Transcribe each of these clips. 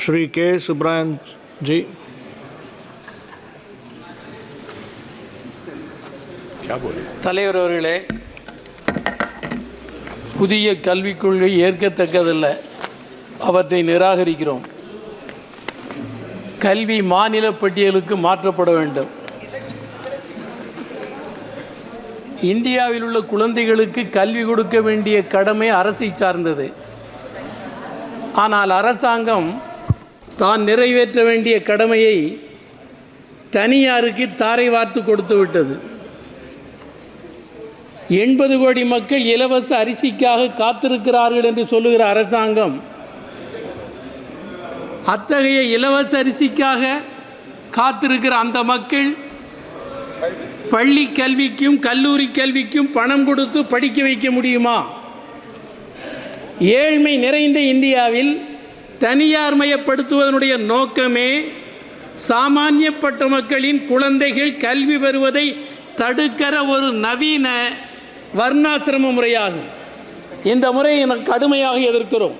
श्री के सुब्रमण्यन जी। தலைவர் அவர்களே, புதிய கல்விக் கொள்கை ஏற்கத்தக்கதல்ல, அவற்றை நிராகரிக்கிறோம். கல்வி மாநில பட்டியலுக்கு மாற்றப்பட வேண்டும். இந்தியாவில் உள்ள குழந்தைகளுக்கு கல்வி கொடுக்க வேண்டிய கடமை அரசை சார்ந்தது. ஆனால் அரசாங்கம் தான் நிறைவேற்ற வேண்டிய கடமையை தனியாருக்கு தாரை வார்த்து கொடுத்து விட்டது. 80 கோடி மக்கள் இலவச அரிசிக்காக காத்திருக்கிறார்கள் என்று சொல்லுகிற அரசாங்கம் அத்தகைய இலவச அரிசிக்காக காத்திருக்கிற அந்த மக்கள் பள்ளி கல்விக்கும் கல்லூரி கல்விக்கும் பணம் கொடுத்து படிக்க வைக்க முடியுமா? ஏழ்மை நிறைந்த இந்தியாவில் தனியார் மயப்படுத்துவதனுடைய நோக்கமே சாமானியப்பட்ட மக்களின் குழந்தைகள் கல்வி பெறுவதை தடுக்கிற ஒரு நவீன வர்ணாசிரம முறையாகும். இந்த முறையை கடுமையாக எதிர்க்கிறோம்.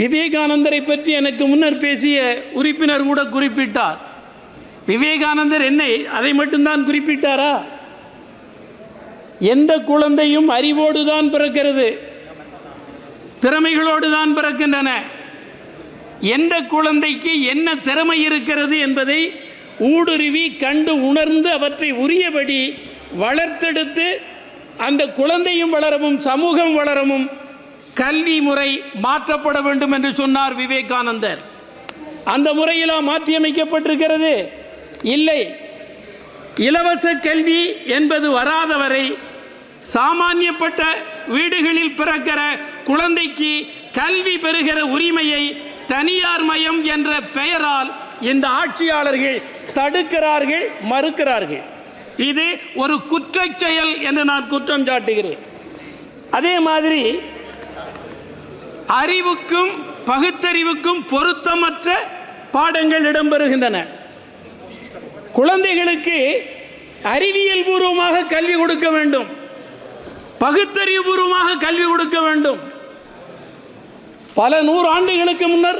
விவேகானந்தரை பற்றி எனக்கு முன்னர் பேசிய உறுப்பினர் கூட குறிப்பிட்டார். விவேகானந்தர் என்ன அதை மட்டும்தான் குறிப்பிட்டாரா? எந்த குழந்தையும் அறிவோடு தான் பிறக்கிறது, திறமைகளோடு தான் பிறக்கின்றன. எந்த குழந்தைக்கு என்ன திறமை இருக்கிறது என்பதை ஊடுருவி கண்டு உணர்ந்து அவற்றை உரியபடி வளர்த்தெடுத்து அந்த குழந்தையும் வளரவும் சமூகம் வளரவும் கல்வி முறை மாற்றப்பட வேண்டும் என்று சொன்னார் விவேகானந்தர். அந்த முறையிலா மாற்றியமைக்கப்பட்டிருக்கிறது? இல்லை. இலவச கல்வி என்பது வராதவரை சாமானியப்பட்ட வீடுகளில் பிறக்கிற குழந்தைக்கு கல்வி பெறுகிற உரிமையை தனியார் மயம் என்ற பெயரால் இந்த ஆட்சியாளர்கள் தடுக்கிறார்கள், மறுக்கிறார்கள். இது ஒரு குற்றச் செயல் என்று நான் குற்றம் சாட்டுகிறேன். அதே மாதிரி அறிவுக்கும் பகுத்தறிவுக்கும் பொருத்தமற்ற பாடங்கள் இடம்பெறுகின்றன. குழந்தைகளுக்கு அறிவியல் பூர்வமாக கல்வி கொடுக்க வேண்டும், பகுத்தறிவு பூர்வமாக கல்வி கொடுக்க வேண்டும். பல 100 ஆண்டுகளுக்கு முன்னர்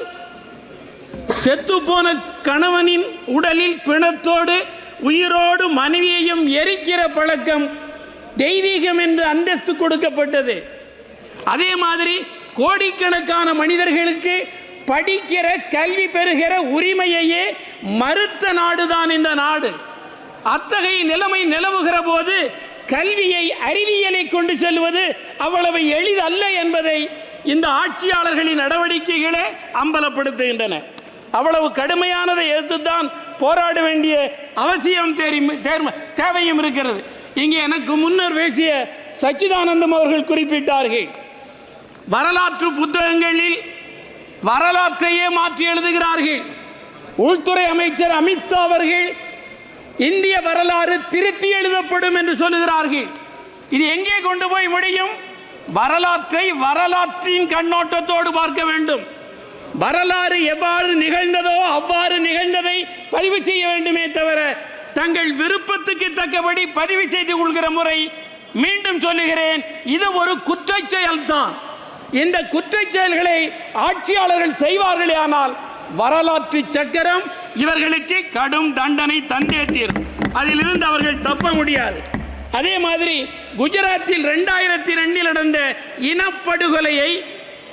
செத்துப்போன கணவனின் உடலில் பிணத்தோடு உயிரோடு மனைவியையும் எரிக்கிற பழக்கம் தெய்வீகம் என்று அந்தஸ்து கொடுக்கப்பட்டது. அதே மாதிரி கோடிக்கணக்கான மனிதர்களுக்கு படிக்கிற கல்வி பெறுகிற உரிமையையே மறுத்த நாடுதான் இந்த நாடு. அத்தகைய நிலைமை நிலவுகிற போது கல்வியை அறிவியலை கொண்டு செல்வது அவ்வளவு எளிதல்ல என்பதை இந்த ஆட்சியாளர்களின் நடவடிக்கைகளே அம்பலப்படுத்துகின்றன. அவ்வளவு கடுமையானதை எதிர்த்துத்தான் போராட வேண்டிய அவசியம் தேவையும் இருக்கிறது. இங்கே எனக்கு முன்னர் பேசிய சச்சிதானந்தம் அவர்கள் குறிப்பிட்டார்கள், வரலாற்று புத்தகங்களில் வரலாற்றையே மாற்றி எழுதுகிறார்கள். உள்துறை அமைச்சர் அமித்ஷா அவர்கள் இந்திய வரலாறு திருத்தி எழுதப்படும் என்று சொல்லுகிறார்கள். இது எங்கே கொண்டு போய் முடியும்? வரலாற்றை வரலாற்றின் கண்ணோட்டத்தோடு பார்க்க வேண்டும். வரலாறு எவ்வாறு நிகழ்ந்ததோ அவ்வாறு நிகழ்ந்ததை பதிவு செய்ய வேண்டுமே தவிர தங்கள் விருப்பத்துக்கு தக்கபடி பதிவு செய்து கொள்கிற முறை, மீண்டும் சொல்லுகிறேன், இது ஒரு குற்றச் செயல்தான். இந்த குற்றச் செயல்களை ஆட்சியாளர்கள் செய்வார்களே ஆனால் வரலாற்று சக்கரம் இவர்களுக்கு கடும் தண்டனை தந்தே தீரும். அதிலிருந்து அவர்கள் தப்ப முடியாது. அதே மாதிரி குஜராத்தில் 2002 நடந்த இனப்படுகொலையை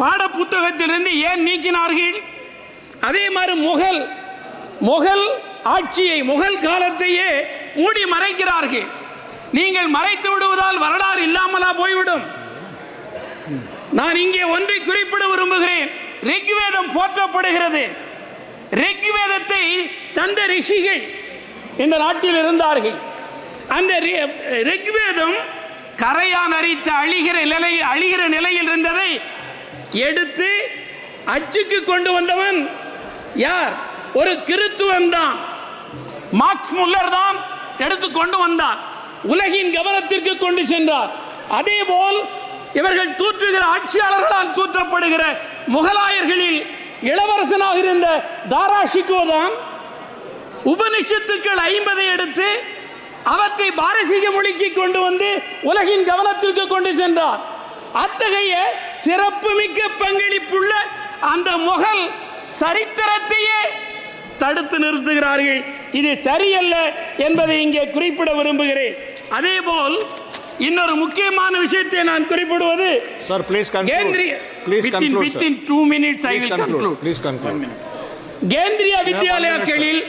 பாடப்புத்தகத்திலிருந்து ஏன் நீக்கினார்கள்? அதே மாதிரி முகல் ஆட்சியை, முகல் காலத்தையே மூடி மறைக்கிறார்கள். நீங்கள் மறைத்து விடுவதால் வரலாறு இல்லாமலா போய்விடும்? நான் இங்கே ஒன்றை குறிப்பிட விரும்புகிறேன். ரிக்வேதம் போற்றப்படுகிறது. ரிக்வேதத்தை தந்த ரிஷிகள் இந்த நாட்டில் இருந்தார்கள். அந்த ரிக்வேதம் கரையான் அரித்து அழிகிற நிலையில் இருந்ததை எடுத்து அச்சுக்கு கொண்டு வந்தவன் யார்? ஒரு கிறித்துவன் தான், மார்க்ஸ் முல்லர் தான் எடுத்து கொண்டு வந்தார். உலகின் கவனத்திற்கு கொண்டு சென்றார். அதேபோல் இவர்கள் தூற்றுகிற ஆட்சியாளர்களால் தூற்றப்படுகிற முகலாயர்களில் இளவரசனாக இருந்த தாராஷிகோ தான் உபனிஷத்துக்கள் 50 எடுத்து அவற்றை பாரசீக மொழிக்கு கொண்டு வந்து உலகின் கவனத்திற்கு கொண்டு சென்றார். அத்தகைய சிறப்புமிக்க பங்களிப்புள்ள அந்த முகல் சரித்திரத்தையே தடுத்து நிறுத்துகிறார்கள். இது சரியல்ல என்பதை இங்கே குறிப்பிட விரும்புகிறேன். அதேபோல் இன்னொரு முக்கியமான விஷயத்தை நான் குறிப்பிடுவது, Sir, please conclude. Please conclude, sir. within 2 minutes I Please will conclude. conclude. Please conclude. Kendriya வித்யாலயங்களில்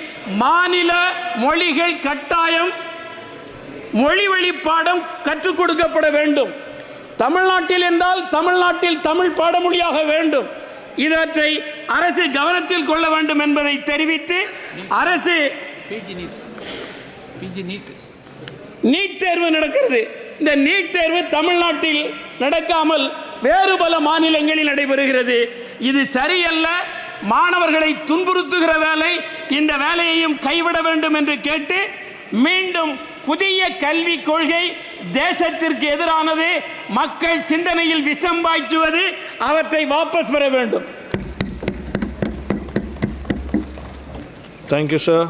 மாநில மொழிகள் கட்டாயம் மொழி வழி பாடம் கற்றுக் கொடுக்கப்பட வேண்டும். தமிழ்நாட்டில் என்றால் தமிழ்நாட்டில் தமிழ் பாடமொழியாக வேண்டும். இவற்றை அரசு கவனத்தில் கொள்ள வேண்டும் என்பதை தெரிவித்து, அரசு நீட் தேர்வு நடக்கிறது. இந்த நீட் தேர்வு தமிழ்நாட்டில் நடக்காமல் வேறு பல மாநிலங்களில் நடைபெறுகிறது. இது சரியல்ல. மாணவர்களை துன்புறுத்துகிற வேலை, இந்த வேலையையும் கைவிட வேண்டும் என்று கேட்டு, மீண்டும் புதிய கல்விக் கொள்கை தேசத்திற்கு எதிரானது, மக்கள் சிந்தனையில் விஷம் பாய்ச்சுவது, அவற்றை வாபஸ் பெற வேண்டும். Thank you, sir.